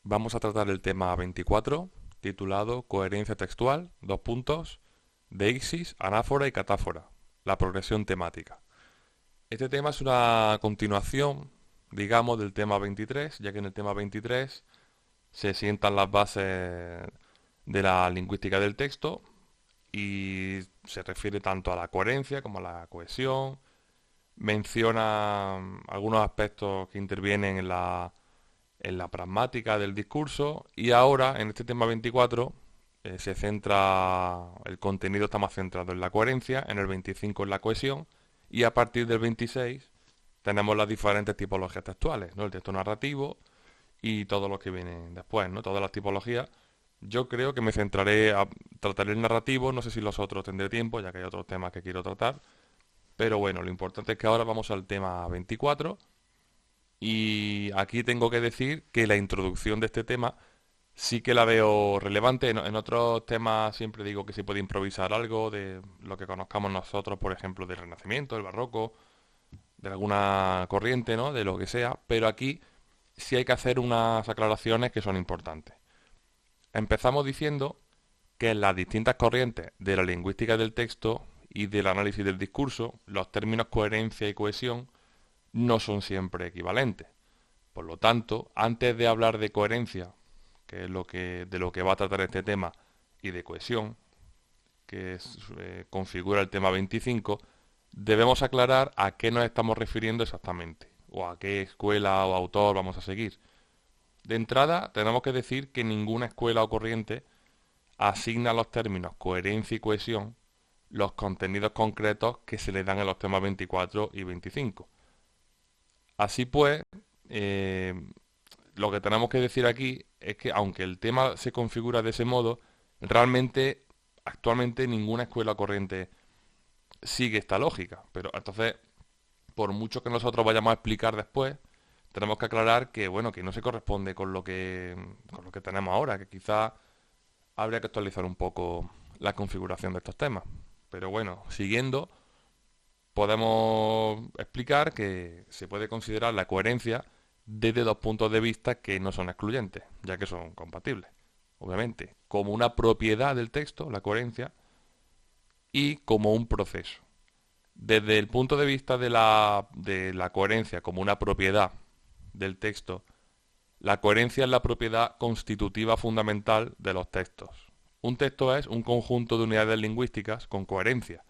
vamos a tratar el tema 24, titulado Coherencia textual, deixis, anáfora y catáfora, la progresión temática. Este tema es una continuación, digamos, del tema 23, ya que en el tema 23 se sientan las bases de la lingüística del texto y se refiere tanto a la coherencia como a la cohesión, menciona algunos aspectos que intervienen en la pragmática del discurso y ahora en este tema 24 se centra, el contenido está más centrado en la coherencia, en el 25 en la cohesión y a partir del 26 tenemos las diferentes tipologías textuales, ¿no? El texto narrativo y todo lo que viene después, ¿no? Todas las tipologías. Yo creo que me centraré a tratar el narrativo, no sé si los otros tendré tiempo, ya que hay otros temas que quiero tratar, pero bueno, lo importante es que ahora vamos al tema 24 y aquí tengo que decir que la introducción de este tema sí que la veo relevante. En otros temas siempre digo que se puede improvisar algo de lo que conozcamos nosotros, por ejemplo, del Renacimiento, del Barroco, de alguna corriente, ¿no? De lo que sea, pero aquí sí hay que hacer unas aclaraciones que son importantes. Empezamos diciendo que en las distintas corrientes de la lingüística del texto y del análisis del discurso, los términos coherencia y cohesión no son siempre equivalentes. Por lo tanto, antes de hablar de coherencia, que es de lo que va a tratar este tema, y de cohesión, configura el tema 25, debemos aclarar a qué nos estamos refiriendo exactamente, o a qué escuela o autor vamos a seguir. De entrada, tenemos que decir que ninguna escuela o corriente asigna a los términos coherencia y cohesión los contenidos concretos que se le dan en los temas 24 y 25. Así pues, eh, lo que tenemos que decir aquí es que aunque el tema se configura de ese modo, realmente actualmente ninguna escuela corriente sigue esta lógica. Pero entonces, por mucho que nosotros vayamos a explicar después, tenemos que aclarar que bueno, que no se corresponde con lo que tenemos ahora, que quizás habría que actualizar un poco la configuración de estos temas. Pero bueno, siguiendo, podemos explicar que se puede considerar la coherencia desde dos puntos de vista que no son excluyentes, ya que son compatibles. Obviamente, como una propiedad del texto, la coherencia, y como un proceso. Desde el punto de vista de la coherencia como una propiedad del texto, la coherencia es la propiedad constitutiva fundamental de los textos. Un texto es un conjunto de unidades lingüísticas con coherencia.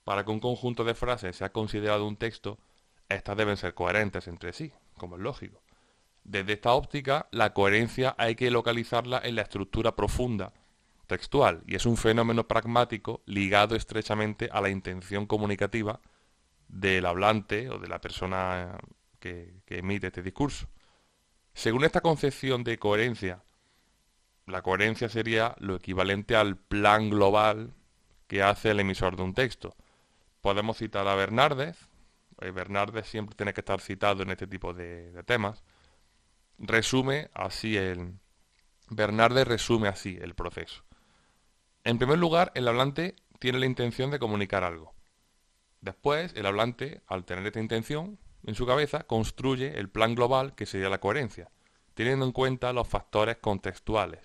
Para que un conjunto de frases sea considerado un texto, éstas deben ser coherentes entre sí, como es lógico. Desde esta óptica, la coherencia hay que localizarla en la estructura profunda textual y es un fenómeno pragmático ligado estrechamente a la intención comunicativa del hablante o de la persona que emite este discurso. Según esta concepción de coherencia, la coherencia sería lo equivalente al plan global que hace el emisor de un texto. Podemos citar a Bernardes. Bernardes siempre tiene que estar citado en este tipo de temas. Resume así el Bernardes resume así el proceso. En primer lugar, el hablante tiene la intención de comunicar algo. Después, el hablante, al tener esta intención en su cabeza, construye el plan global que sería la coherencia, teniendo en cuenta los factores contextuales.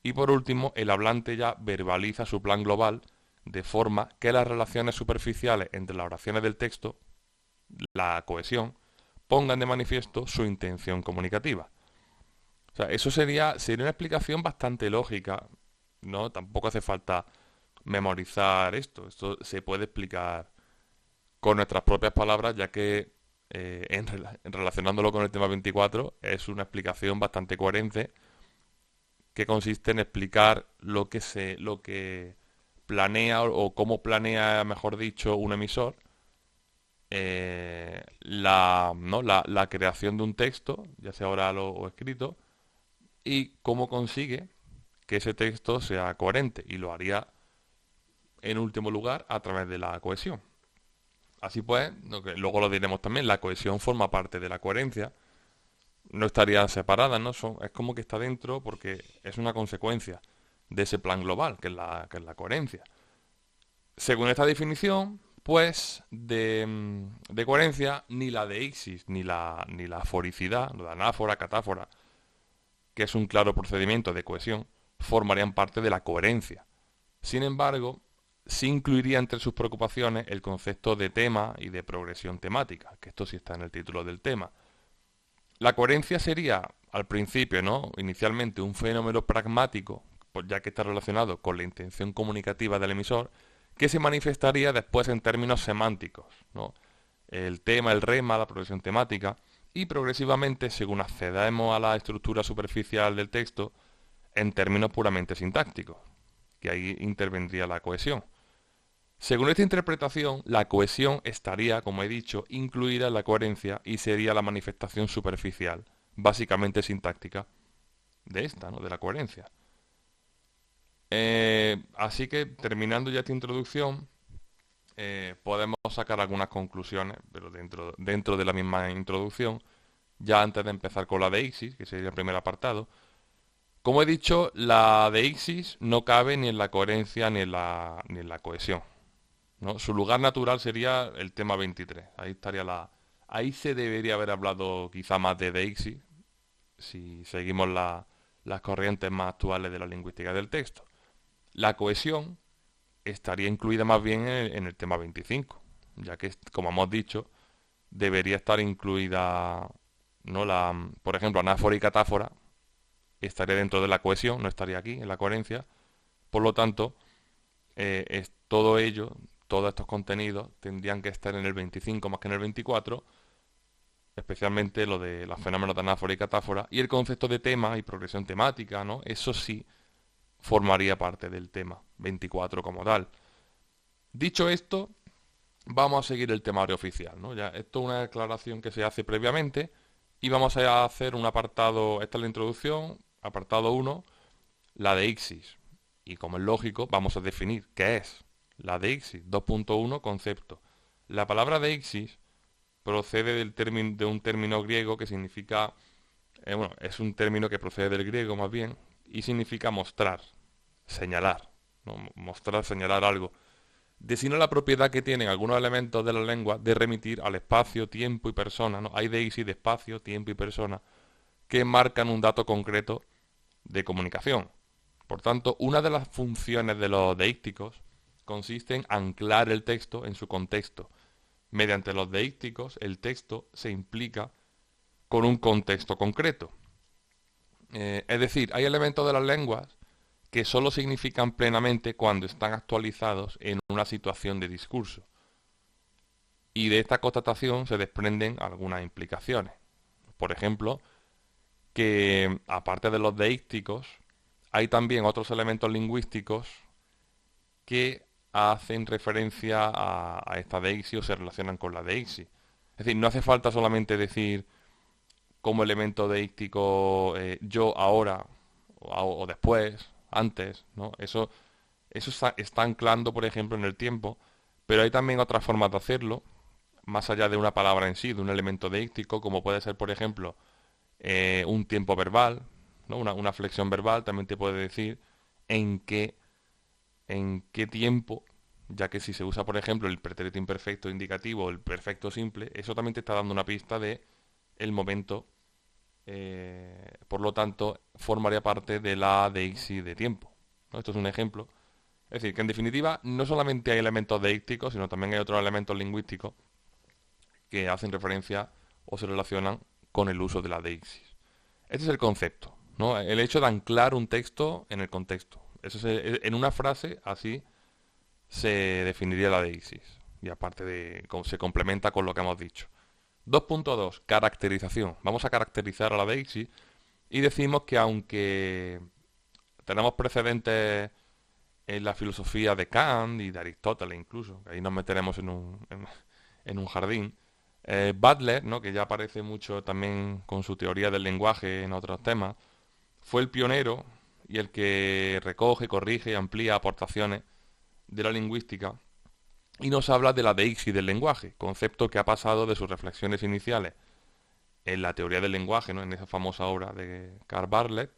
Y por último, el hablante ya verbaliza su plan global de forma que las relaciones superficiales entre las oraciones del texto, la cohesión, pongan de manifiesto su intención comunicativa. O sea, eso sería una explicación bastante lógica, ¿no? Tampoco hace falta memorizar esto. Esto se puede explicar con nuestras propias palabras, ya que relacionándolo con el tema 24 es una explicación bastante coherente que consiste en explicar lo que planea o cómo planea, mejor dicho, un emisor ¿no? La creación de un texto, ya sea oral o escrito, y cómo consigue que ese texto sea coherente y lo haría en último lugar a través de la cohesión. Así pues, luego lo diremos también, la cohesión forma parte de la coherencia, no estarían separadas, ¿no? Es como que está dentro porque es una consecuencia de ese plan global, que es la coherencia. Según esta definición, pues de coherencia, ni la deixis, ni la foricidad, la anáfora, catáfora, que es un claro procedimiento de cohesión, formarían parte de la coherencia. Sin embargo, sí incluiría entre sus preocupaciones el concepto de tema y de progresión temática, que esto sí está en el título del tema. La coherencia sería, al principio, ¿no?, inicialmente un fenómeno pragmático, pues ya que está relacionado con la intención comunicativa del emisor, que se manifestaría después en términos semánticos, ¿no? El tema, el rema, la progresión temática, y progresivamente, según accedamos a la estructura superficial del texto, en términos puramente sintácticos, que ahí intervendría la cohesión. Según esta interpretación, la cohesión estaría, como he dicho, incluida en la coherencia y sería la manifestación superficial, básicamente sintáctica, de esta, ¿no?, de la coherencia. Así que, terminando ya esta introducción, podemos sacar algunas conclusiones, pero dentro de la misma introducción, ya antes de empezar con la deixis, que sería el primer apartado. Como he dicho, la deixis no cabe ni en la coherencia ni en la cohesión, ¿no? Su lugar natural sería el tema 23. Ahí se debería haber hablado quizá más de deixis, si seguimos las corrientes más actuales de la lingüística del texto. La cohesión estaría incluida más bien en el tema 25, ya que, como hemos dicho, debería estar incluida, ¿no?, por ejemplo, anáfora y catáfora estaría dentro de la cohesión, no estaría aquí, en la coherencia. Por lo tanto, todo ello, todos estos contenidos, tendrían que estar en el 25 más que en el 24, especialmente lo de los fenómenos de anáfora y catáfora, y el concepto de tema y progresión temática, ¿no? Eso sí formaría parte del tema 24 como tal. Dicho esto, vamos a seguir el temario oficial, ¿no? Ya, esto es una declaración que se hace previamente y vamos a hacer un apartado, esta es la introducción, apartado 1, la deixis. Y como es lógico, vamos a definir qué es la deixis. 2.1, concepto. La palabra deixis procede de un término griego que significa, bueno, es un término que procede del griego más bien, y significa mostrar, señalar, ¿no? Mostrar, señalar algo. Designa la propiedad que tienen algunos elementos de la lengua de remitir al espacio, tiempo y persona, ¿no? Hay deixis de espacio, tiempo y persona que marcan un dato concreto de comunicación. Por tanto, una de las funciones de los deícticos consiste en anclar el texto en su contexto. Mediante los deícticos, el texto se implica con un contexto concreto. Es decir, hay elementos de las lenguas que solo significan plenamente cuando están actualizados en una situación de discurso. Y de esta constatación se desprenden algunas implicaciones. Por ejemplo, que aparte de los deícticos, hay también otros elementos lingüísticos que hacen referencia a esta deixis o se relacionan con la deixis. Es decir, no hace falta solamente decir como elemento deíctico yo, ahora, o después, antes, ¿no? Eso está anclando, por ejemplo, en el tiempo, pero hay también otras formas de hacerlo, más allá de una palabra en sí, de un elemento deíctico, como puede ser, por ejemplo, un tiempo verbal, ¿no? Una flexión verbal también te puede decir en qué, en qué tiempo, ya que si se usa, por ejemplo, el pretérito imperfecto indicativo o el perfecto simple, eso también te está dando una pista de el momento, por lo tanto, formaría parte de la deixis de tiempo, ¿no? Esto es un ejemplo. Es decir, que en definitiva no solamente hay elementos deícticos, sino también hay otros elementos lingüísticos que hacen referencia o se relacionan con el uso de la deixis. Este es el concepto, ¿no? El hecho de anclar un texto en el contexto. En una frase así se definiría la deixis. Y aparte se complementa con lo que hemos dicho. 2.2. Caracterización. Vamos a caracterizar a la deixis y decimos que aunque tenemos precedentes en la filosofía de Kant y de Aristóteles incluso, que ahí nos meteremos en un jardín, Butler, ¿no?, que ya aparece mucho también con su teoría del lenguaje en otros temas, fue el pionero y el que recoge, corrige y amplía aportaciones de la lingüística y nos habla de la deixis del lenguaje, concepto que ha pasado de sus reflexiones iniciales en la teoría del lenguaje, ¿no?, en esa famosa obra de Karl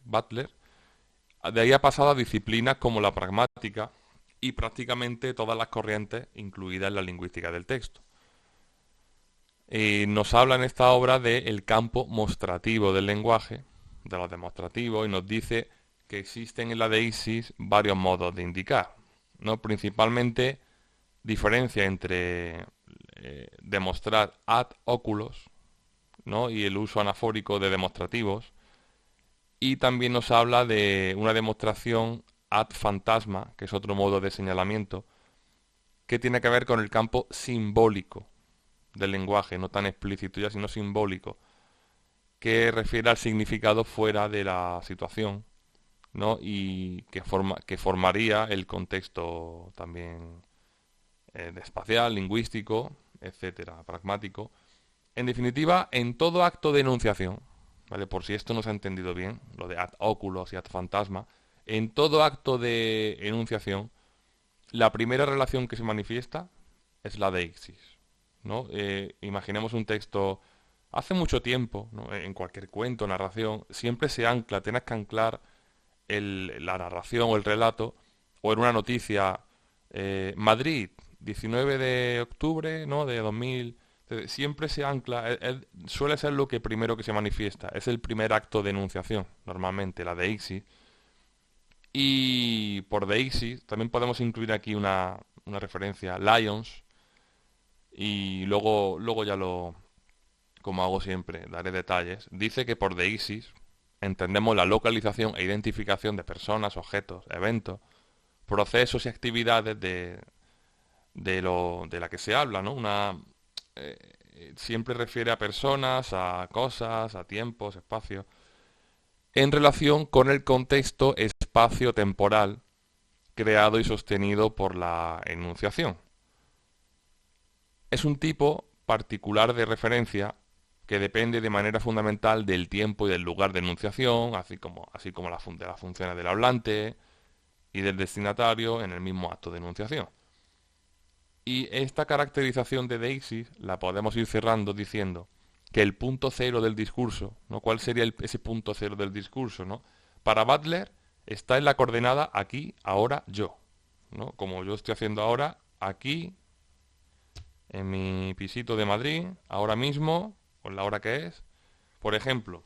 Butler, de ahí ha pasado a disciplinas como la pragmática y prácticamente todas las corrientes incluidas en la lingüística del texto. Nos habla en esta obra del campo mostrativo del lenguaje, de los demostrativos y nos dice que existen en la deixis varios modos de indicar, ¿no? Principalmente diferencia entre demostrar ad oculos, ¿no? Y el uso anafórico de demostrativos, y también nos habla de una demostración ad fantasma, que es otro modo de señalamiento, que tiene que ver con el campo simbólico del lenguaje, no tan explícito ya, sino simbólico, que refiere al significado fuera de la situación, ¿no? Y que formaría el contexto también espacial, lingüístico, etcétera, pragmático. En definitiva, en todo acto de enunciación, ¿vale? Por si esto no se ha entendido bien, lo de ad oculos y ad fantasma, en todo acto de enunciación, la primera relación que se manifiesta es la deixis, ¿no? Imaginemos un texto hace mucho tiempo, ¿no? En cualquier cuento, narración, siempre se ancla, tienes que anclar la narración o el relato, o en una noticia, Madrid, 19 de octubre, ¿no? De 2000, siempre se ancla, suele ser lo que primero que se manifiesta, es el primer acto de enunciación, normalmente, la deixis. Y por deixis también podemos incluir aquí una referencia, Lions, y luego ya lo, como hago siempre, daré detalles. Dice que por deixis entendemos la localización e identificación de personas, objetos, eventos, procesos y actividades de la que se habla, ¿no? Siempre refiere a personas, a cosas, a tiempos, espacios, en relación con el contexto espacio-temporal creado y sostenido por la enunciación. Es un tipo particular de referencia que depende de manera fundamental del tiempo y del lugar de enunciación, así como de las funciones del hablante y del destinatario en el mismo acto de enunciación. Y esta caracterización de deixis la podemos ir cerrando diciendo que el punto cero del discurso, ¿no? ¿Cuál sería ese punto cero del discurso, ¿no? Para Butler está en la coordenada aquí, ahora, yo, ¿no? Como yo estoy haciendo ahora, aquí, en mi pisito de Madrid, ahora mismo, con la hora que es. Por ejemplo,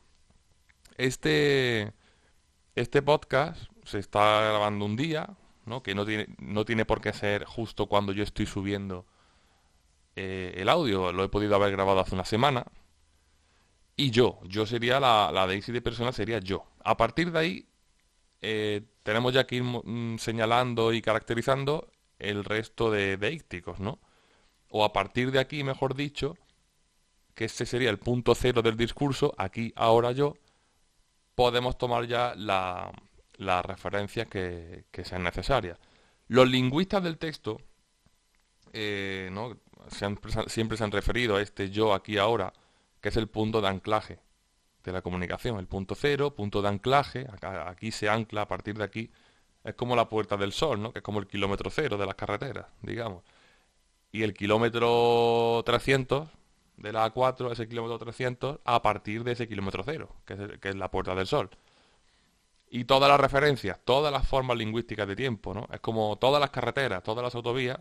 este, este podcast se está grabando un día, ¿no? Que no tiene por qué ser justo cuando yo estoy subiendo el audio. Lo he podido haber grabado hace una semana. Y yo sería la deixis de persona, sería yo. A partir de ahí, tenemos ya que ir señalando y caracterizando el resto de deícticos, ¿no? O a partir de aquí, mejor dicho, que ese sería el punto cero del discurso, aquí, ahora, yo, podemos tomar ya las referencias que sean necesarias. Los lingüistas del texto, ¿no? Siempre se han referido a este yo, aquí, ahora, que es el punto de anclaje de la comunicación, el punto cero, punto de anclaje, aquí se ancla, a partir de aquí, es como la Puerta del Sol, ¿no? Que es como el kilómetro cero de las carreteras, digamos. Y el kilómetro 300 de la A4 es el kilómetro 300 a partir de ese kilómetro cero, que es la Puerta del Sol. Y todas las referencias, todas las formas lingüísticas de tiempo, ¿no? Es como todas las carreteras, todas las autovías,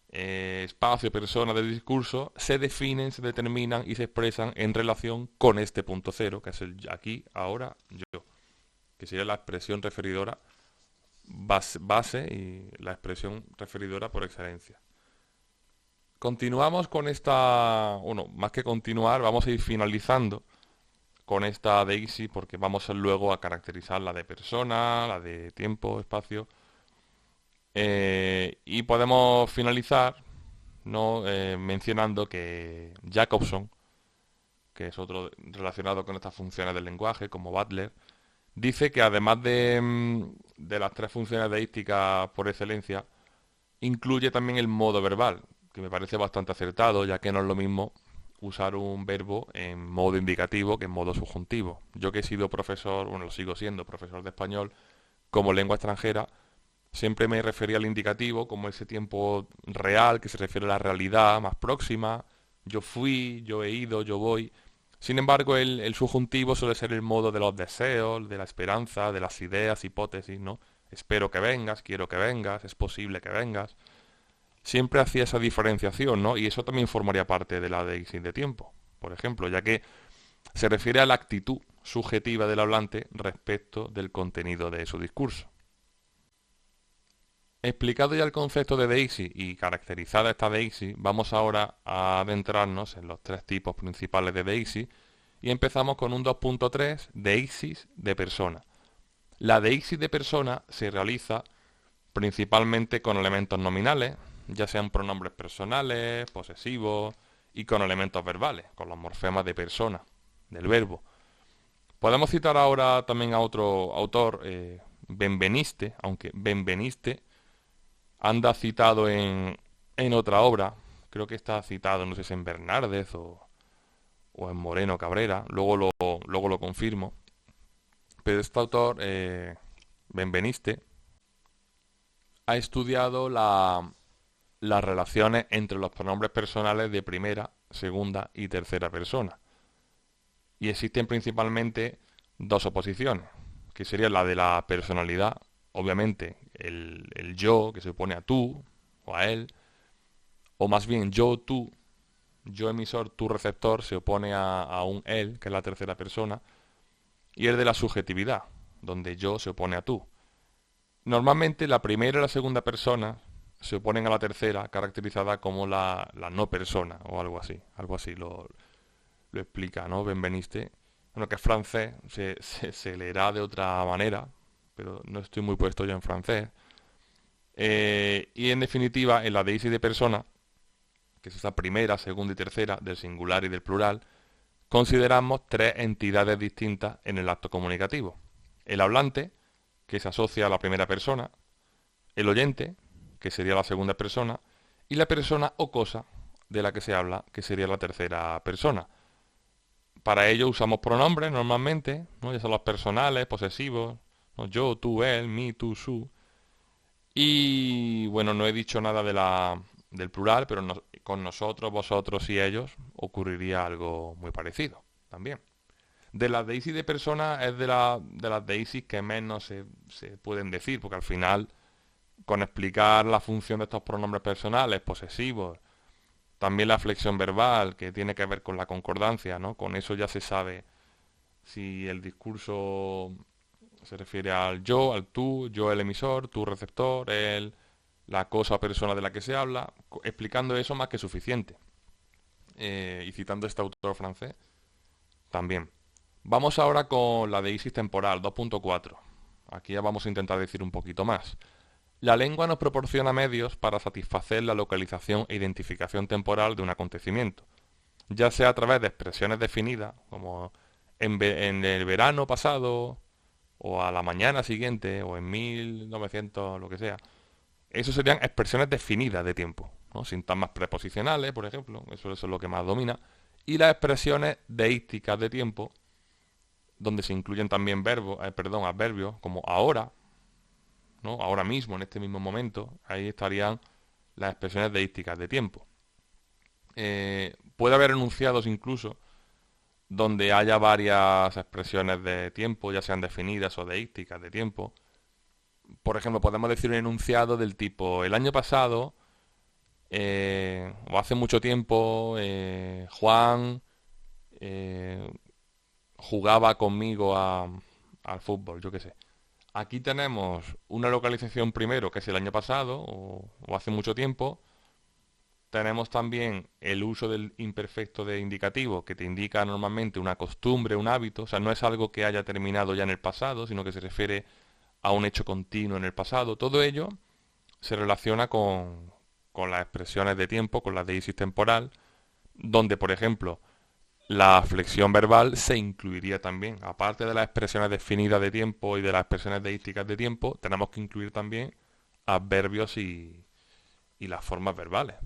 espacio, persona del discurso, se definen, se determinan y se expresan en relación con este punto cero, que es el aquí, ahora, yo, que sería la expresión referidora base y la expresión referidora por excelencia. Continuamos con esta, bueno, más que continuar, vamos a ir finalizando con esta deixis porque vamos luego a caracterizar la de persona, la de tiempo, espacio. Y podemos finalizar, ¿no? Mencionando que Jacobson, que es otro relacionado con estas funciones del lenguaje, como Butler, dice que además de las tres funciones deísticas por excelencia, incluye también el modo verbal, que me parece bastante acertado, ya que no es lo mismo usar un verbo en modo indicativo que en modo subjuntivo. Yo que he sido profesor, bueno, lo sigo siendo, profesor de español como lengua extranjera, siempre me refería al indicativo como ese tiempo real que se refiere a la realidad más próxima. Yo fui, yo he ido, yo voy. Sin embargo, el subjuntivo suele ser el modo de los deseos, de la esperanza, de las ideas, hipótesis, ¿no? Espero que vengas, quiero que vengas, es posible que vengas. Siempre hacía esa diferenciación, ¿no? Y eso también formaría parte de la deixis de tiempo, por ejemplo, ya que se refiere a la actitud subjetiva del hablante respecto del contenido de su discurso. Explicado ya el concepto de deísis y caracterizada esta deísis, vamos ahora a adentrarnos en los tres tipos principales de deísis y empezamos con un 2.3, deísis de persona. La deísis de persona se realiza principalmente con elementos nominales, ya sean pronombres personales, posesivos, y con elementos verbales, con los morfemas de persona, del verbo. Podemos citar ahora también a otro autor, Benveniste, aunque Benveniste anda citado en otra obra, creo que está citado, no sé si en Bernardez o en Moreno Cabrera, luego lo confirmo, pero este autor, Benveniste, ha estudiado las relaciones entre los pronombres personales de primera, segunda y tercera persona. Y existen principalmente dos oposiciones, que sería la de la personalidad, obviamente el yo, que se opone a tú o a él, o más bien yo, tú, yo emisor, tú receptor, se opone a un él, que es la tercera persona, y el de la subjetividad, donde yo se opone a tú. Normalmente la primera y la segunda persona se oponen a la tercera, caracterizada como la no persona, o algo así lo explica, ¿no? Benveniste. Bueno, que es francés, se leerá de otra manera, pero no estoy muy puesto yo en francés. Y en definitiva, en la deísis de persona, que es esa primera, segunda y tercera, del singular y del plural, consideramos tres entidades distintas en el acto comunicativo. El hablante, que se asocia a la primera persona, el oyente, que sería la segunda persona, y la persona o cosa de la que se habla, que sería la tercera persona. Para ello usamos pronombres normalmente, ¿no? Ya son los personales, posesivos, ¿no? Yo, tú, él, mí, tú, su. Y bueno, no he dicho nada del plural, pero con nosotros, vosotros y ellos ocurriría algo muy parecido también. De las deísis de personas es de las deísis que menos se pueden decir, porque al final, con explicar la función de estos pronombres personales, posesivos, también la flexión verbal, que tiene que ver con la concordancia, ¿no? Con eso ya se sabe si el discurso se refiere al yo, al tú, yo el emisor, tú receptor, él, la cosa o persona de la que se habla, explicando eso más que suficiente. Y citando a este autor francés, también. Vamos ahora con la deísis temporal 2.4. Aquí ya vamos a intentar decir un poquito más. La lengua nos proporciona medios para satisfacer la localización e identificación temporal de un acontecimiento, ya sea a través de expresiones definidas, como en el verano pasado, o a la mañana siguiente, o en 1900, lo que sea. Eso serían expresiones definidas de tiempo, ¿no? Sintagmas preposicionales, por ejemplo, eso es lo que más domina, y las expresiones deísticas de tiempo, donde se incluyen también verbos, adverbios, como ahora, ¿no? Ahora mismo, en este mismo momento, ahí estarían las expresiones deísticas de tiempo. Puede haber enunciados incluso donde haya varias expresiones de tiempo, ya sean definidas o deísticas de tiempo. Por ejemplo, podemos decir un enunciado del tipo, el año pasado, o hace mucho tiempo, Juan eh, jugaba conmigo al fútbol, yo qué sé. Aquí tenemos una localización primero, que es el año pasado, o hace mucho tiempo. Tenemos también el uso del imperfecto de indicativo, que te indica normalmente una costumbre, un hábito. O sea, no es algo que haya terminado ya en el pasado, sino que se refiere a un hecho continuo en el pasado. Todo ello se relaciona con las expresiones de tiempo, con la deísis temporal, donde, por ejemplo, la flexión verbal se incluiría también. Aparte de las expresiones definidas de tiempo y de las expresiones deísticas de tiempo, tenemos que incluir también adverbios y las formas verbales,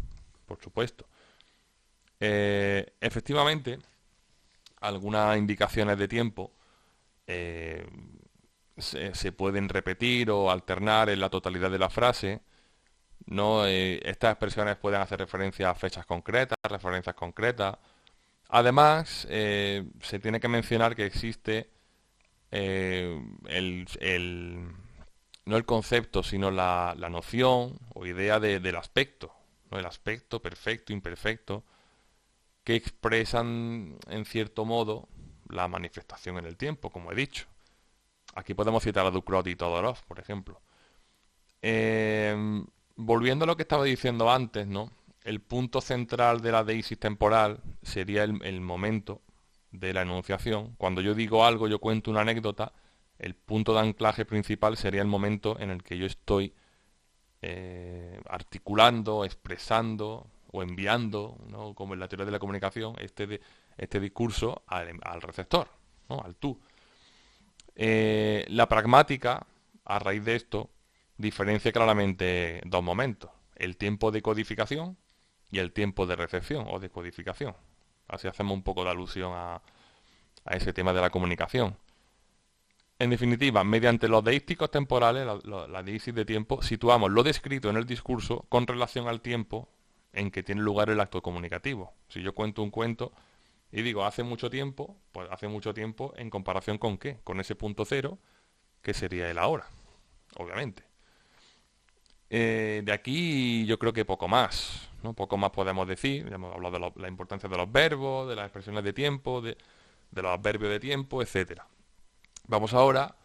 por supuesto. Efectivamente, algunas indicaciones de tiempo eh, se pueden repetir o alternar en la totalidad de la frase, ¿no? Estas expresiones pueden hacer referencia a fechas concretas, referencias concretas. Además, se tiene que mencionar que existe no el concepto, sino la noción o idea del aspecto, ¿no? El aspecto perfecto, imperfecto, que expresan en cierto modo, la manifestación en el tiempo, como he dicho. Aquí podemos citar a Ducrot y Todorov, por ejemplo. Volviendo a lo que estaba diciendo antes, ¿no? El punto central de la deísis temporal sería el momento de la enunciación. Cuando yo digo algo, yo cuento una anécdota, el punto de anclaje principal sería el momento en el que yo estoy articulando, expresando o enviando, ¿no? Como en la teoría de la comunicación, este discurso al receptor, ¿no? Al tú. La pragmática, a raíz de esto, diferencia claramente dos momentos: el tiempo de codificación y el tiempo de recepción o de codificación. Así hacemos un poco de alusión a ese tema de la comunicación. En definitiva, mediante los deísticos temporales, la deísis de tiempo, situamos lo descrito en el discurso con relación al tiempo en que tiene lugar el acto comunicativo. Si yo cuento un cuento y digo hace mucho tiempo, pues hace mucho tiempo en comparación con ¿qué? Con ese punto cero, que sería el ahora, obviamente. De aquí yo creo que poco más, ¿no? Poco más podemos decir. Ya hemos hablado de la importancia de los verbos, de las expresiones de tiempo, de los adverbios de tiempo, etcétera. Vamos ahora,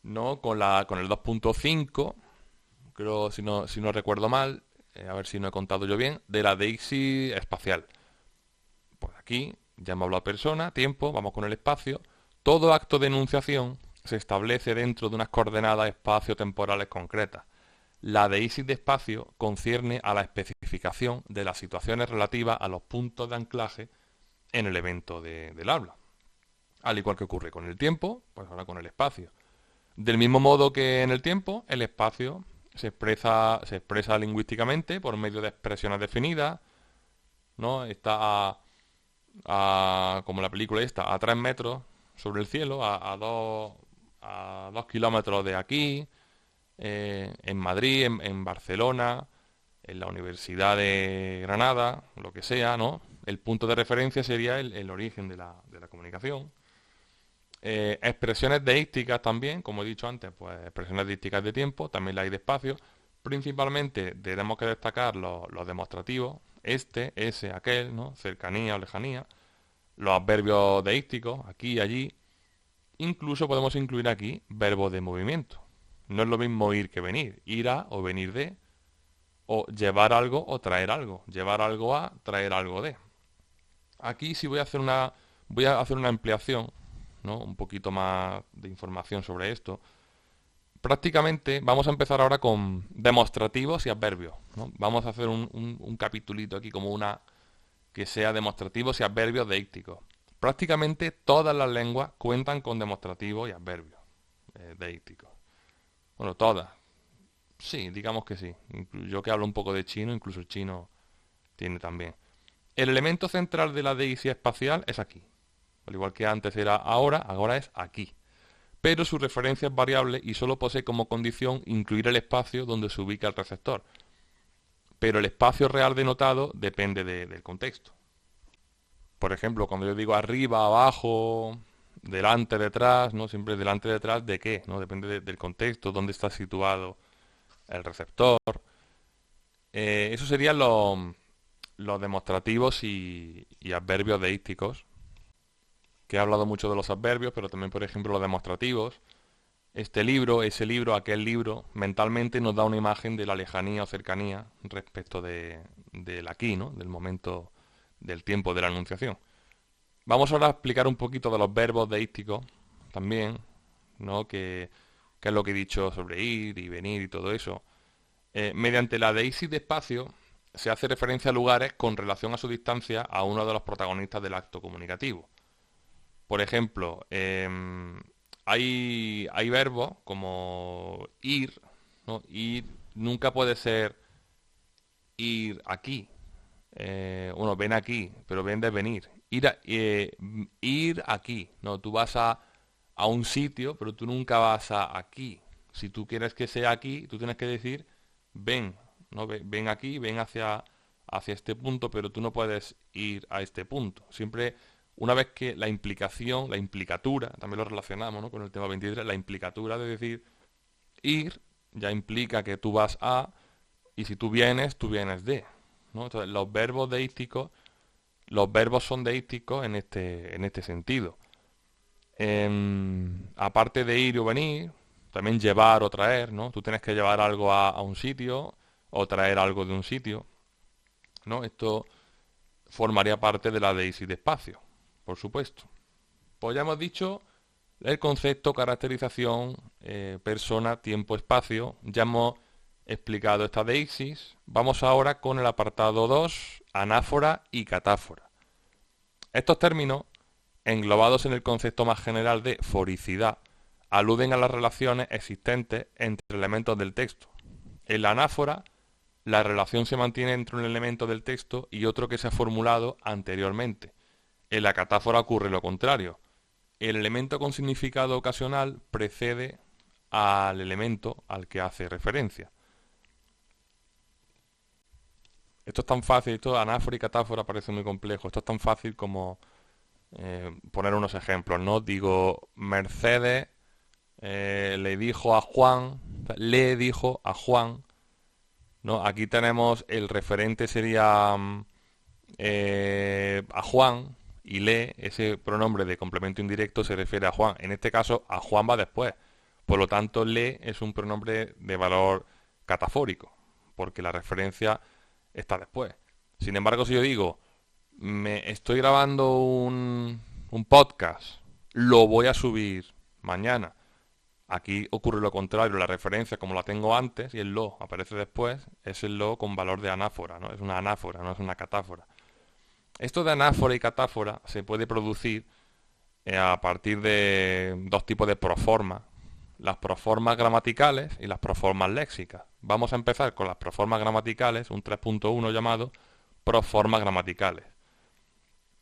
¿no? Con el 2.5, creo, si no recuerdo mal, a ver si no he contado yo bien, de la deísis espacial. Pues aquí ya hemos hablado persona, tiempo, vamos con el espacio. Todo acto de enunciación se establece dentro de unas coordenadas espacio-temporales concretas. La deísis de espacio concierne a la especificación de las situaciones relativas a los puntos de anclaje en el evento del habla. Al igual que ocurre con el tiempo, pues ahora con el espacio. Del mismo modo que en el tiempo, el espacio se expresa lingüísticamente por medio de expresiones definidas, ¿no? Está como la película esta, a 3 metros sobre el cielo, a 2 kilómetros de aquí, en Madrid, en Barcelona, en la Universidad de Granada, lo que sea, ¿no? El punto de referencia sería el origen de la comunicación. Expresiones deísticas también, como he dicho antes, pues expresiones deísticas de tiempo, también las hay de espacio. Principalmente tenemos que destacar los demostrativos, ese, aquel, ¿no? Cercanía o lejanía. Los adverbios deísticos, aquí y allí. Incluso podemos incluir aquí verbos de movimiento. No es lo mismo ir que venir. Ir a o venir de. O llevar algo o traer algo. Llevar algo a, traer algo de. Aquí sí voy a hacer una ampliación, ¿no? Un poquito más de información sobre esto. Prácticamente vamos a empezar ahora con demostrativos y adverbios, ¿no? Vamos a hacer un capitulito aquí como una que sea demostrativos y adverbios deícticos. Prácticamente todas las lenguas cuentan con demostrativos y adverbios deícticos. Bueno, todas. Sí, digamos que sí. Yo que hablo un poco de chino, incluso el chino tiene también. El elemento central de la deísis espacial es aquí. Al igual que antes era ahora es aquí. Pero su referencia es variable y solo posee como condición incluir el espacio donde se ubica el receptor. Pero el espacio real denotado depende del contexto. Por ejemplo, cuando yo digo arriba, abajo, delante, detrás, ¿no? Siempre delante, detrás, ¿de qué? ¿No? Depende del contexto, dónde está situado el receptor. Eso serían los demostrativos y adverbios deísticos, que he hablado mucho de los adverbios, pero también, por ejemplo, los demostrativos. Este libro, ese libro, aquel libro, mentalmente nos da una imagen de la lejanía o cercanía respecto del aquí, ¿no? Del momento, del tiempo de la enunciación. Vamos ahora a explicar un poquito de los verbos deísticos también, ¿no? Que es lo que he dicho sobre ir y venir y todo eso. Mediante la deísis de espacio se hace referencia a lugares con relación a su distancia a uno de los protagonistas del acto comunicativo. Por ejemplo, hay verbos como ir, ¿no? Ir nunca puede ser ir aquí. Bueno, ven aquí, pero ven de venir. Ir aquí, ¿no? Tú vas a un sitio, pero tú nunca vas a aquí. Si tú quieres que sea aquí, tú tienes que decir ven, ¿no? Ven aquí, ven hacia este punto, pero tú no puedes ir a este punto. Siempre, una vez que la implicación, la implicatura, también lo relacionamos, ¿no? Con el tema 23, la implicatura de decir ir ya implica que tú vas a, y si tú vienes de, ¿no? Entonces, los verbos son deísticos en este sentido. Aparte de ir o venir, también llevar o traer, ¿no? Tú tienes que llevar algo a un sitio o traer algo de un sitio, ¿no? Esto formaría parte de la deísis de espacio, por supuesto. Pues ya hemos dicho el concepto, caracterización, persona, tiempo, espacio. Ya hemos explicado esta deísis. Vamos ahora con el apartado 2, anáfora y catáfora. Estos términos, englobados en el concepto más general de foricidad, aluden a las relaciones existentes entre elementos del texto. En la anáfora, la relación se mantiene entre un elemento del texto y otro que se ha formulado anteriormente. En la catáfora ocurre lo contrario. El elemento con significado ocasional precede al elemento al que hace referencia. Esto es tan fácil, esto de anáfora y catáfora parece muy complejo. Esto es tan fácil como poner unos ejemplos, ¿no? Digo, Mercedes le dijo a Juan, le dijo a Juan, ¿no? Aquí tenemos el referente sería a Juan y le, ese pronombre de complemento indirecto se refiere a Juan. En este caso, a Juan va después. Por lo tanto, le es un pronombre de valor catafórico, porque la referencia está después. Sin embargo, si yo digo, me estoy grabando un podcast, lo voy a subir mañana. Aquí ocurre lo contrario, la referencia como la tengo antes y el lo aparece después, es el lo con valor de anáfora, ¿no? Es una anáfora, no es una catáfora. Esto de anáfora y catáfora se puede producir a partir de dos tipos de proformas, las proformas gramaticales y las proformas léxicas. Vamos a empezar con las proformas gramaticales, un 3.1 llamado proformas gramaticales.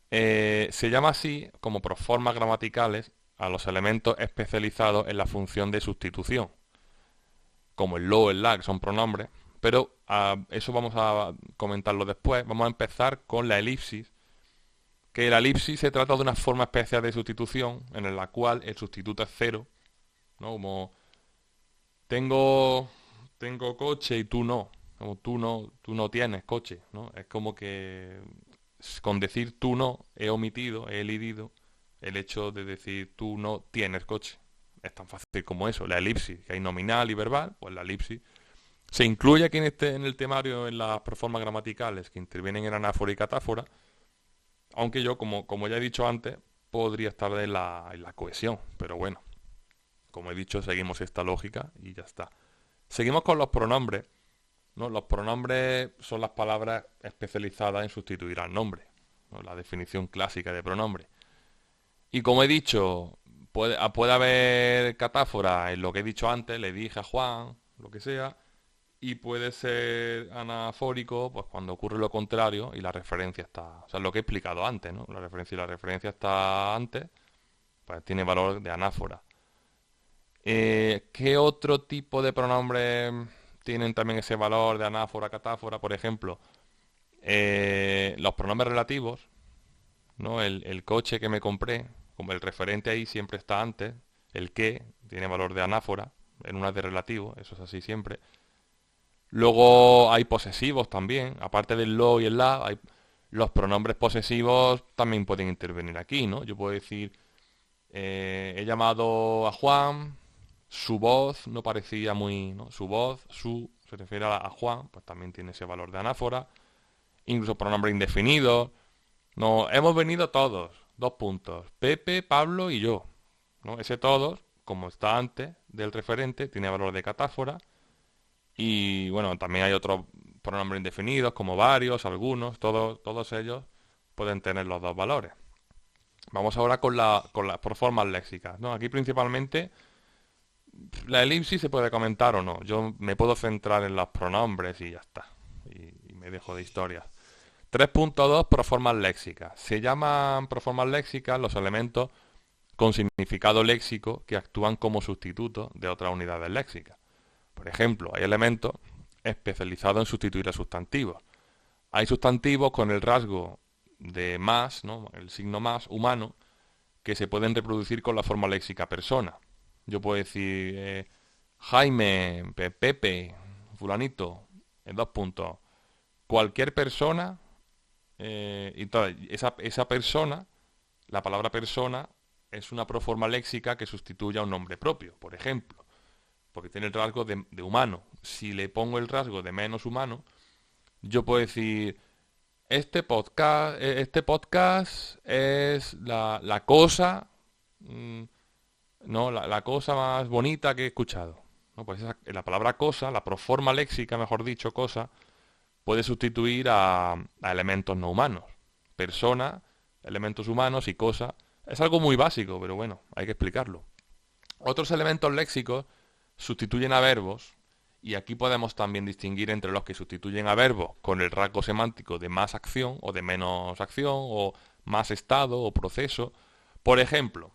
Se llama así como proformas gramaticales a los elementos especializados en la función de sustitución, como el lo o el la, que son pronombres, pero eso vamos a comentarlo después. Vamos a empezar con la elipsis, que la elipsis se trata de una forma especial de sustitución en la cual el sustituto es cero, ¿no? Como tengo, tengo coche y tú no, como tú no tienes coche, ¿no? Es como que con decir tú no he omitido, he elidido el hecho de decir tú no tienes coche. Es tan fácil como eso. La elipsis, que hay nominal y verbal, pues la elipsis se incluye aquí en el temario en las proformas gramaticales que intervienen en anáfora y catáfora, aunque yo, como ya he dicho antes, podría estar en la cohesión, pero bueno, como he dicho, seguimos esta lógica y ya está. Seguimos con los pronombres, ¿no? Los pronombres son las palabras especializadas en sustituir al nombre, ¿no? La definición clásica de pronombre. Y como he dicho, puede haber catáfora en lo que he dicho antes, le dije a Juan, lo que sea, y puede ser anafórico pues cuando ocurre lo contrario y la referencia está, o sea, lo que he explicado antes, ¿no? La referencia está antes, pues tiene valor de anáfora. ¿Qué otro tipo de pronombres tienen también ese valor de anáfora, catáfora? Por ejemplo, los pronombres relativos, ¿no? El coche que me compré, como el referente ahí siempre está antes, el que tiene valor de anáfora, en una de relativo, eso es así siempre. Luego hay posesivos también, aparte del lo y el la, los pronombres posesivos también pueden intervenir aquí, ¿no? Yo puedo decir, he llamado a Juan, su voz no parecía muy, ¿no? Su voz, su, se refiere a Juan, pues también tiene ese valor de anáfora. Incluso pronombre indefinido. No, hemos venido todos, dos puntos, Pepe, Pablo y yo, ¿no? Ese todos, como está antes del referente, tiene valor de catáfora. Y bueno, también hay otros pronombres indefinidos, como varios, algunos, todos ellos pueden tener los dos valores. Vamos ahora con las proformas léxicas, ¿no? Aquí principalmente la elipsis se puede comentar o no. Yo me puedo centrar en los pronombres y ya está. Y me dejo de historias. 3.2 proformas léxicas. Se llaman proformas léxicas los elementos con significado léxico que actúan como sustitutos de otras unidades léxicas. Por ejemplo, hay elementos especializados en sustituir a sustantivos. Hay sustantivos con el rasgo de más, ¿no? El signo más humano, que se pueden reproducir con la forma léxica persona. Yo puedo decir Jaime, Pepe, fulanito, en dos puntos. Cualquier persona, y esa persona, la palabra persona, es una proforma léxica que sustituye a un nombre propio, por ejemplo, porque tiene el rasgo de humano. Si le pongo el rasgo de menos humano, yo puedo decir, este podcast es la cosa, no, la cosa más bonita que he escuchado. ¿No? Pues la palabra cosa, la proforma léxica, mejor dicho, cosa, puede sustituir a elementos no humanos. Persona, elementos humanos y cosa. Es algo muy básico, pero bueno, hay que explicarlo. Otros elementos léxicos sustituyen a verbos, y aquí podemos también distinguir entre los que sustituyen a verbos con el rasgo semántico de más acción o de menos acción, o más estado o proceso. Por ejemplo,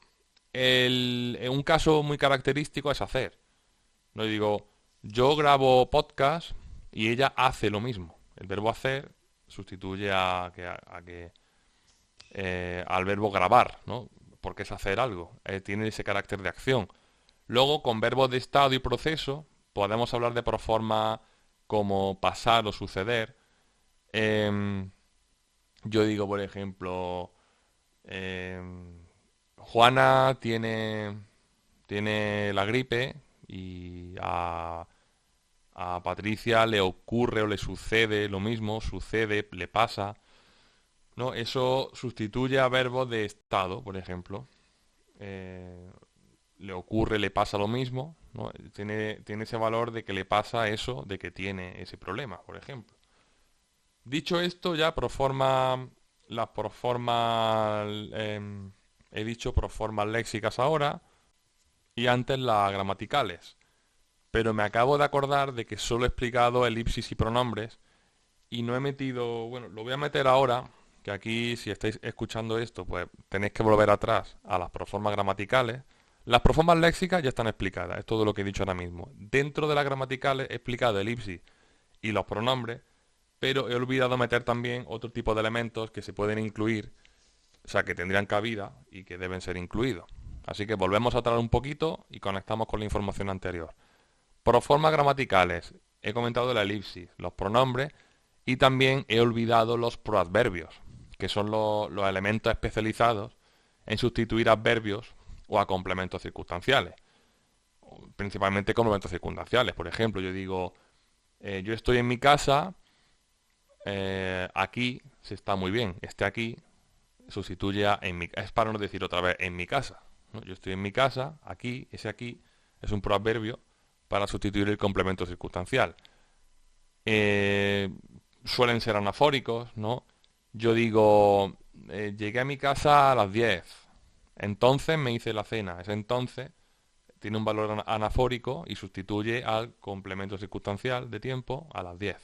un caso muy característico es hacer. No digo, yo grabo podcast y ella hace lo mismo. El verbo hacer sustituye al verbo grabar, ¿no? Porque es hacer algo. Tiene ese carácter de acción. Luego, con verbos de estado y proceso, podemos hablar de proforma como pasar o suceder. Em, yo digo, por ejemplo, Juana tiene la gripe y a Patricia le ocurre o le sucede lo mismo, sucede, le pasa. ¿No? Eso sustituye a verbos de estado, por ejemplo. Eh, Le ocurre, le pasa lo mismo, ¿no? Tiene ese valor de que le pasa eso, de que tiene ese problema, por ejemplo. Dicho esto, ya las proformas, he dicho proformas léxicas ahora y antes las gramaticales. Pero me acabo de acordar de que solo he explicado elipsis y pronombres y no he metido, bueno, lo voy a meter ahora, que aquí si estáis escuchando esto, pues tenéis que volver atrás a las proformas gramaticales. Las proformas léxicas ya están explicadas, es todo lo que he dicho ahora mismo. Dentro de las gramaticales he explicado elipsis y los pronombres, pero he olvidado meter también otro tipo de elementos que se pueden incluir, o sea, que tendrían cabida y que deben ser incluidos. Así que volvemos a atrás un poquito y conectamos con la información anterior. Proformas gramaticales, he comentado la elipsis, los pronombres y también he olvidado los proadverbios, que son los elementos especializados en sustituir adverbios o a complementos circunstanciales, principalmente complementos circunstanciales. Por ejemplo, yo digo, yo estoy en mi casa, aquí se está muy bien, este aquí sustituye a en mi, es para no decir otra vez en mi casa, ¿no? Yo estoy en mi casa, aquí, ese aquí es un proadverbio para sustituir el complemento circunstancial. Eh, Suelen ser anafóricos, ¿no? Yo digo, llegué a mi casa a las 10, entonces me hice la cena. Ese entonces tiene un valor anafórico y sustituye al complemento circunstancial de tiempo a las 10.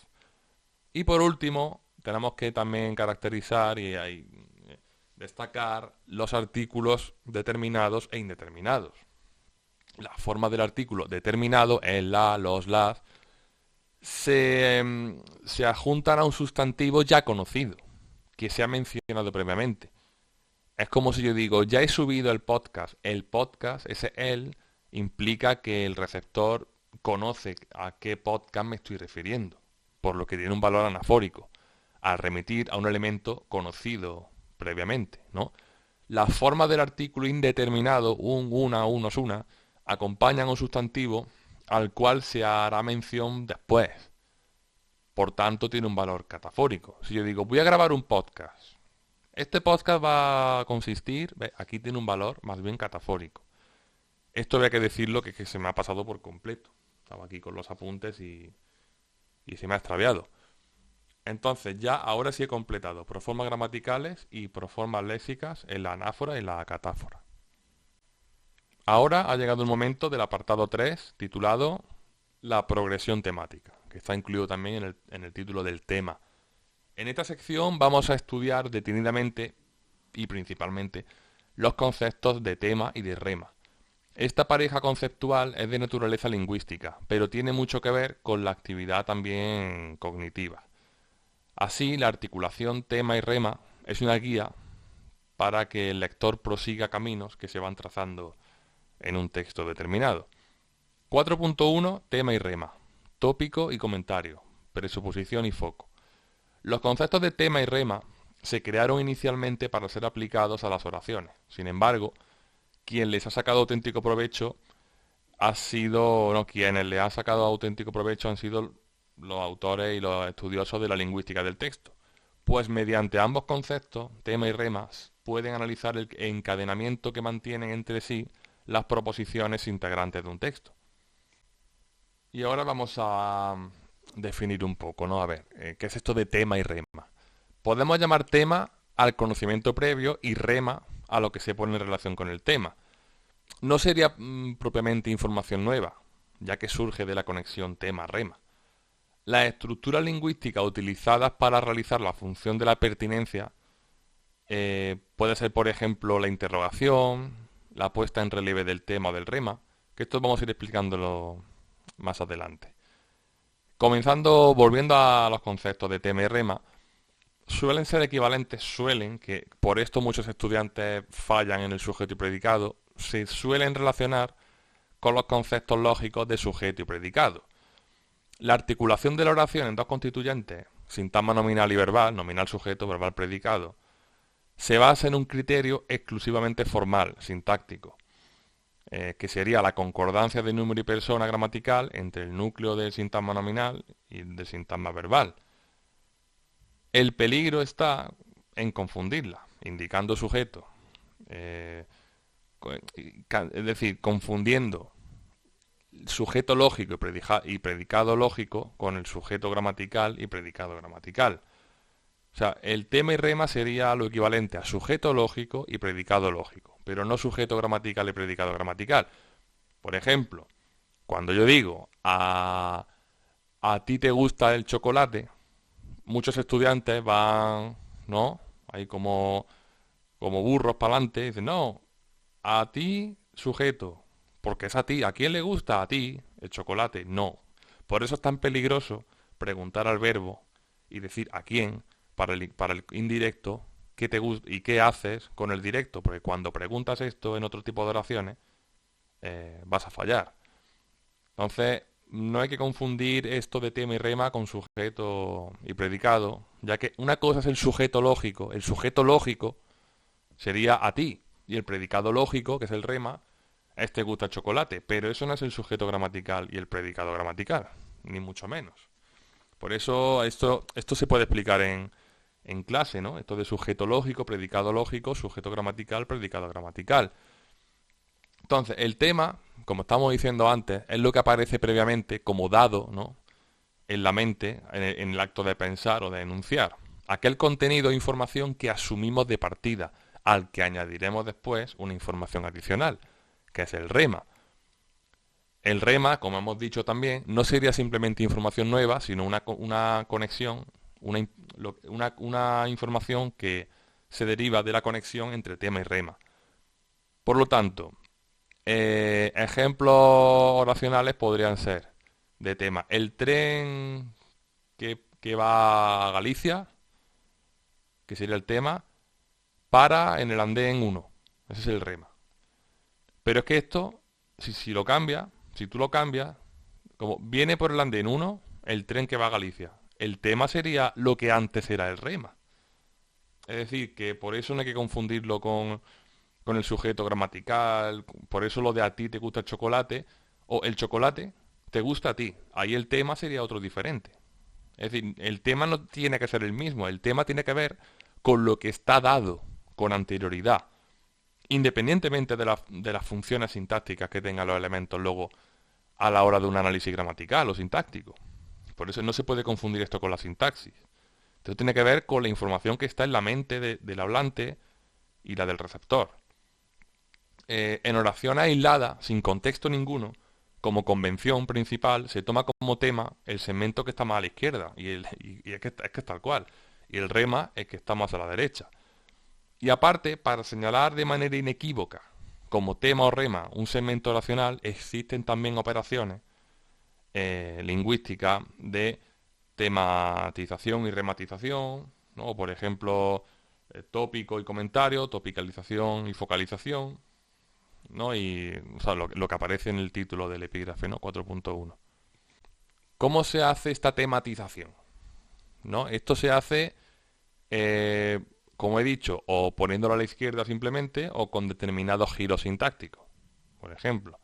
Y por último, tenemos que también caracterizar y destacar los artículos determinados e indeterminados. La forma del artículo determinado, el la, los, las, se adjuntan a un sustantivo ya conocido, que se ha mencionado previamente. Es como si yo digo, ya he subido el podcast. El podcast, ese el, implica que el receptor conoce a qué podcast me estoy refiriendo, por lo que tiene un valor anafórico, al remitir a un elemento conocido previamente, ¿no? Las formas del artículo indeterminado, un, una, unos, una, acompañan un sustantivo al cual se hará mención después. Por tanto, tiene un valor catafórico. Si yo digo, voy a grabar un podcast, este podcast va a consistir, aquí tiene un valor más bien catafórico. Esto había que decirlo que se me ha pasado por completo. Estaba aquí con los apuntes y se me ha extraviado. Entonces ya ahora sí he completado proformas gramaticales y proformas léxicas en la anáfora y la catáfora. Ahora ha llegado el momento del apartado 3, titulado La progresión temática, que está incluido también en el título del tema. En esta sección vamos a estudiar detenidamente y principalmente los conceptos de tema y de rema. Esta pareja conceptual es de naturaleza lingüística, pero tiene mucho que ver con la actividad también cognitiva. Así, la articulación tema y rema es una guía para que el lector prosiga caminos que se van trazando en un texto determinado. 4.1 Tema y rema. Tópico y comentario. Presuposición y foco. Los conceptos de tema y rema se crearon inicialmente para ser aplicados a las oraciones. Sin embargo, quien les ha sacado auténtico provecho ha sido, no, quienes le han sacado auténtico provecho han sido los autores y los estudiosos de la lingüística del texto. Pues mediante ambos conceptos, tema y rema, pueden analizar el encadenamiento que mantienen entre sí las proposiciones integrantes de un texto. Y ahora vamos a definir un poco, ¿no? A ver, ¿qué es esto de tema y rema? Podemos llamar tema al conocimiento previo y rema a lo que se pone en relación con el tema. No sería propiamente información nueva, ya que surge de la conexión tema-rema. Las estructuras lingüísticas utilizadas para realizar la función de la pertinencia puede ser, por ejemplo, la interrogación, la puesta en relieve del tema o del rema, que esto vamos a ir explicándolo más adelante. Volviendo a los conceptos de tema y rema, suelen ser equivalentes, que por esto muchos estudiantes fallan en el sujeto y predicado, se suelen relacionar con los conceptos lógicos de sujeto y predicado. La articulación de la oración en dos constituyentes, sintagma nominal y verbal, nominal sujeto, verbal predicado, se basa en un criterio exclusivamente formal, sintáctico, que sería la concordancia de número y persona gramatical entre el núcleo del sintagma nominal y del sintagma verbal. El peligro está en confundirla, indicando sujeto, es decir, confundiendo sujeto lógico y predicado lógico con el sujeto gramatical y predicado gramatical. O sea, el tema y rema sería lo equivalente a sujeto lógico y predicado lógico, pero no sujeto gramatical y predicado gramatical. Por ejemplo, cuando yo digo a ti te gusta el chocolate, muchos estudiantes van, ¿no? Ahí como burros para adelante, y dicen, no, a ti sujeto, porque es a ti, ¿a quién le gusta? A ti el chocolate, no. Por eso es tan peligroso preguntar al verbo y decir a quién para el indirecto qué te gusta y qué haces con el directo, porque cuando preguntas esto en otro tipo de oraciones vas a fallar. Entonces, no hay que confundir esto de tema y rema con sujeto y predicado, ya que una cosa es el sujeto lógico sería a ti, y el predicado lógico, que es el rema, es te gusta el chocolate, pero eso no es el sujeto gramatical y el predicado gramatical, ni mucho menos. Por eso esto se puede explicar en clase, ¿no? Esto de sujeto lógico, predicado lógico, sujeto gramatical, predicado gramatical. Entonces, el tema, como estamos diciendo antes, es lo que aparece previamente como dado, ¿no? En la mente, en el acto de pensar o de enunciar. Aquel contenido o información que asumimos de partida, al que añadiremos después una información adicional, que es el rema. El rema, como hemos dicho también, no sería simplemente información nueva, sino una conexión, una información que se deriva de la conexión entre tema y rema. Por lo tanto, ejemplos oracionales podrían ser de tema. El tren que va a Galicia, que sería el tema, para en el andén 1. Ese es el rema. Pero es que esto, si lo cambia, si tú lo cambias, como viene por el andén 1, el tren que va a Galicia. El tema sería lo que antes era el rema. Es decir, que por eso no hay que confundirlo con el sujeto gramatical, por eso lo de a ti te gusta el chocolate, o el chocolate te gusta a ti. Ahí el tema sería otro diferente. Es decir, el tema no tiene que ser el mismo, el tema tiene que ver con lo que está dado con anterioridad, independientemente de las funciones sintácticas que tengan los elementos luego a la hora de un análisis gramatical o sintáctico. Por eso no se puede confundir esto con la sintaxis. Esto tiene que ver con la información que está en la mente del hablante y la del receptor. En oración aislada, sin contexto ninguno, como convención principal, se toma como tema el segmento que está más a la izquierda, y es que es tal cual, y el rema es que está más a la derecha. Y aparte, para señalar de manera inequívoca como tema o rema un segmento oracional, existen también operaciones lingüísticas de tematización y rematización, ¿no? Por ejemplo, tópico y comentario, topicalización y focalización, ¿no? Y o sea, lo que aparece en el título del epígrafe, ¿no? 4.1. ¿Cómo se hace esta tematización? ¿No? Esto se hace como he dicho, o poniéndolo a la izquierda simplemente, o con determinados giros sintácticos. Por ejemplo,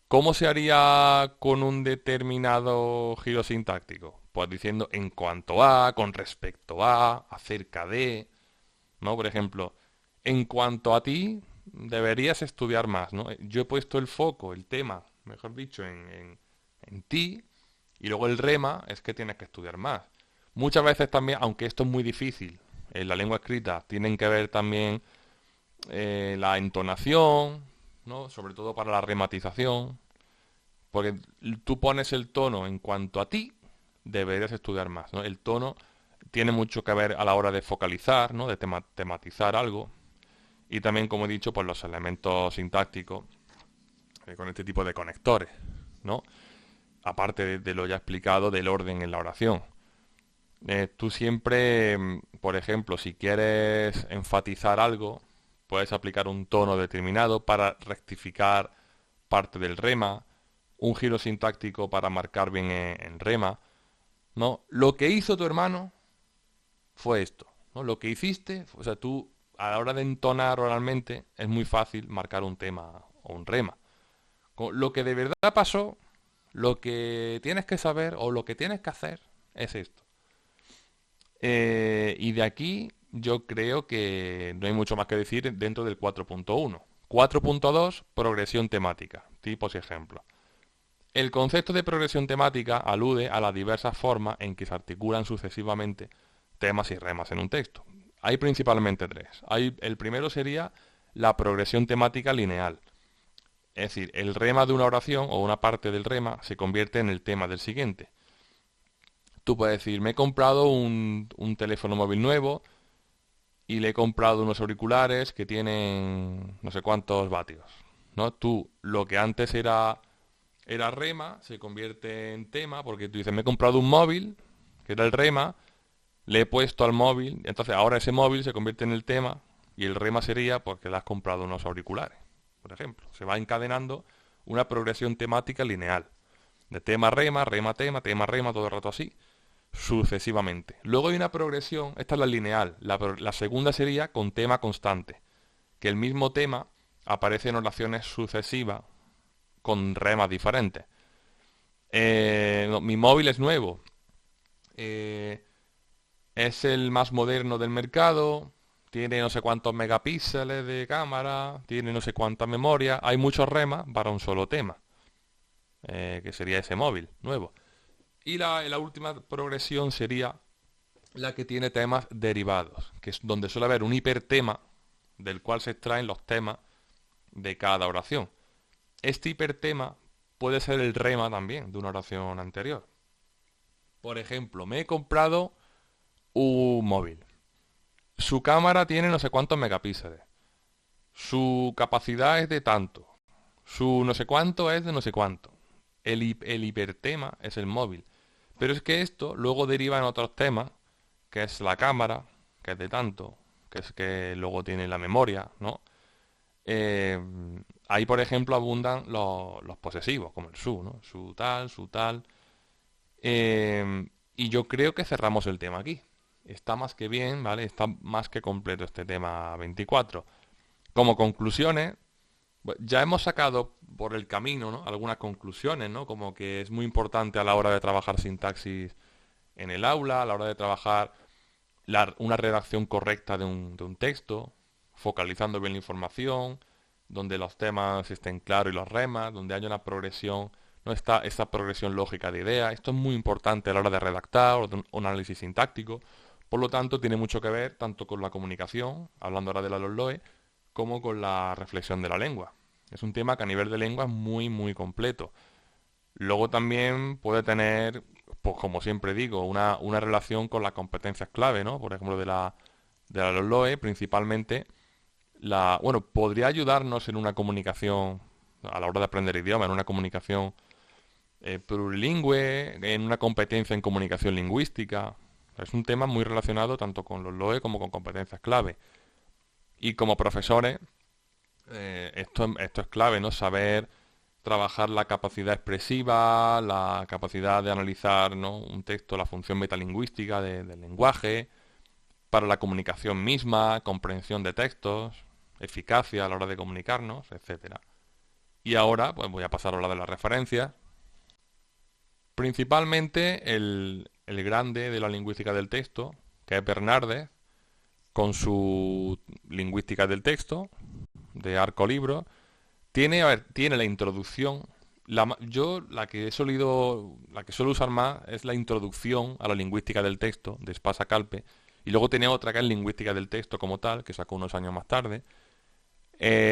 ¿cómo se haría con un determinado giro sintáctico? Pues diciendo en cuanto a, con respecto a, acerca de, ¿no? Por ejemplo, en cuanto a ti, deberías estudiar más, ¿no? Yo he puesto el foco, el tema, mejor dicho, en ti, y luego el rema es que tienes que estudiar más. Muchas veces también, aunque esto es muy difícil, en la lengua escrita tienen que ver también la entonación, ¿no? Sobre todo para la rematización, porque tú pones el tono en cuanto a ti, deberías estudiar más, ¿no? El tono tiene mucho que ver a la hora de focalizar, ¿no? De tematizar algo. Y también, como he dicho, pues los elementos sintácticos con este tipo de conectores, ¿no? Aparte de lo ya explicado del orden en la oración. Tú siempre, por ejemplo, si quieres enfatizar algo, puedes aplicar un tono determinado para rectificar parte del rema, un giro sintáctico para marcar bien en rema, ¿no? Lo que hizo tu hermano fue esto, ¿no? Lo que hiciste, o sea, tú a la hora de entonar oralmente es muy fácil marcar un tema o un rema. Lo que de verdad pasó, lo que tienes que saber o lo que tienes que hacer es esto. Y de aquí yo creo que no hay mucho más que decir dentro del 4.1. 4.2, progresión temática, tipos y ejemplos. El concepto de progresión temática alude a las diversas formas en que se articulan sucesivamente temas y remas en un texto. Hay principalmente tres. El primero sería la progresión temática lineal. Es decir, el rema de una oración o una parte del rema se convierte en el tema del siguiente. Tú puedes decir, me he comprado un teléfono móvil nuevo y le he comprado unos auriculares que tienen no sé cuántos vatios, ¿no? Tú, lo que antes era rema, se convierte en tema, porque tú dices, me he comprado un móvil, que era el rema, le he puesto al móvil, entonces ahora ese móvil se convierte en el tema, y el rema sería porque le has comprado unos auriculares, por ejemplo. Se va encadenando una progresión temática lineal, de tema, rema, tema, rema, todo el rato así, sucesivamente. Luego hay una progresión, esta es la lineal, la segunda sería con tema constante, que el mismo tema aparece en oraciones sucesivas con remas diferentes. No, mi móvil es nuevo, eh, es el más moderno del mercado, tiene no sé cuántos megapíxeles de cámara, tiene no sé cuánta memoria, hay muchos remas para un solo tema, que sería ese móvil nuevo. Y la última progresión sería la que tiene temas derivados, que es donde suele haber un hipertema del cual se extraen los temas de cada oración. Este hipertema puede ser el rema también de una oración anterior. Por ejemplo, me he comprado un móvil. Su cámara tiene no sé cuántos megapíxeles. Su capacidad es de tanto. Su no sé cuánto es de no sé cuánto. El hipertema es el móvil. Pero es que esto luego deriva en otros temas, que es la cámara, que es de tanto, que es que luego tiene la memoria, ¿no? Eh, Ahí, por ejemplo, abundan los posesivos, como el su, ¿no? Su tal. Y yo creo que cerramos el tema aquí. Está más que bien, ¿vale? Está más que completo este tema 24. Como conclusiones, ya hemos sacado por el camino, ¿no? Algunas conclusiones, ¿no? Como que es muy importante a la hora de trabajar sintaxis en el aula, a la hora de trabajar una redacción correcta de un texto, focalizando bien la información, donde los temas estén claros y los remas, donde haya una progresión, no está esta progresión lógica de ideas. Esto es muy importante a la hora de redactar o de un análisis sintáctico. Por lo tanto, tiene mucho que ver tanto con la comunicación, hablando ahora de la LOE, como con la reflexión de la lengua. Es un tema que a nivel de lengua es muy, muy completo. Luego también puede tener, pues como siempre digo, una relación con las competencias clave, ¿no? Por ejemplo, de la LOE, principalmente bueno, podría ayudarnos en una comunicación, a la hora de aprender idioma, en una comunicación plurilingüe, en una competencia en comunicación lingüística. Es un tema muy relacionado tanto con los LOE como con competencias clave. Y como profesores, esto es clave, ¿no? Saber trabajar la capacidad expresiva, la capacidad de analizar, ¿no? Un texto, la función metalingüística del lenguaje, para la comunicación misma, comprensión de textos, eficacia a la hora de comunicarnos, etcétera. Y ahora pues voy a pasar a hablar de las referencias. Principalmente el grande de la lingüística del texto, que es Bernardes, con su lingüística del texto, de Arco Libro, tiene, a ver, tiene la introducción. Yo la que suelo usar más es la introducción a la lingüística del texto de Espasa Calpe. Y luego tiene otra que es lingüística del texto como tal, que sacó unos años más tarde.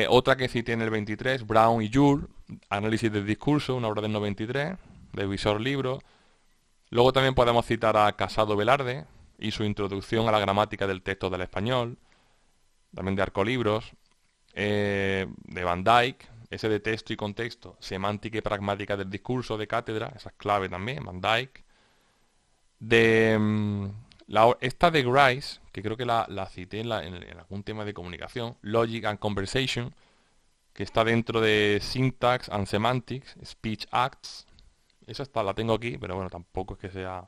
Otra que sí tiene el 23, Brown y Joule, Análisis del discurso, una obra del 93, de Visor Libro. Luego también podemos citar a Casado Velarde y su introducción a la gramática del texto del español, también de Arcolibros, de Van Dyck, ese de texto y contexto, semántica y pragmática del discurso de cátedra, esa es clave también, Van Dyck. Esta de Grice, que creo que la cité en algún tema de comunicación, Logic and Conversation, que está dentro de Syntax and Semantics, Speech Acts. Esa la tengo aquí, pero bueno, tampoco es que sea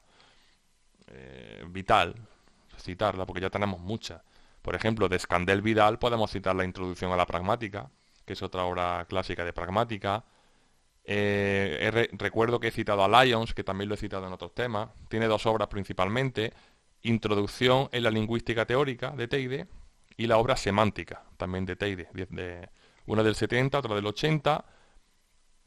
vital citarla, porque ya tenemos muchas. Por ejemplo, de Scandel Vidal podemos citar la Introducción a la Pragmática, que es otra obra clásica de pragmática. Recuerdo que he citado a Lyons, que también lo he citado en otros temas. Tiene dos obras principalmente, Introducción en la Lingüística Teórica, de Teide, y la obra Semántica, también de Teide, una del 70, otra del 80.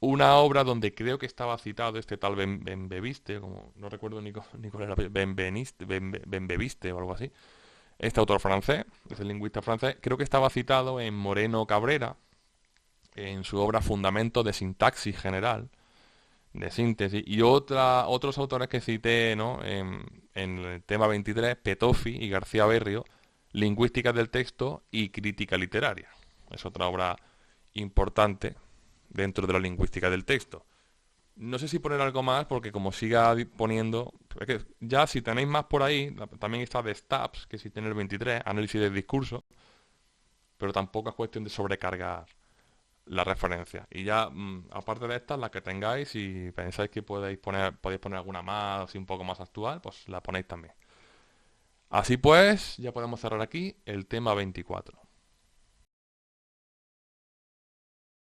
Una obra donde creo que estaba citado este tal Benveniste, como no recuerdo ni cuál era, Benveniste o algo así. Este autor francés, es el lingüista francés, creo que estaba citado en Moreno Cabrera, en su obra Fundamento de Sintaxis General, de síntesis, y otros autores que cité, ¿no?, en el tema 23, Petoffi y García Berrio, Lingüística del Texto y Crítica Literaria. Es otra obra importante dentro de la lingüística del texto. No sé si poner algo más, porque como siga poniendo... Es que ya si tenéis más por ahí, también está de Stabs, que si tiene el 23, Análisis del Discurso, pero tampoco es cuestión de sobrecargar la referencia. Y ya, aparte de estas, las que tengáis, si pensáis que podéis poner alguna más, así un poco más actual, pues la ponéis también. Así pues, ya podemos cerrar aquí el tema 24.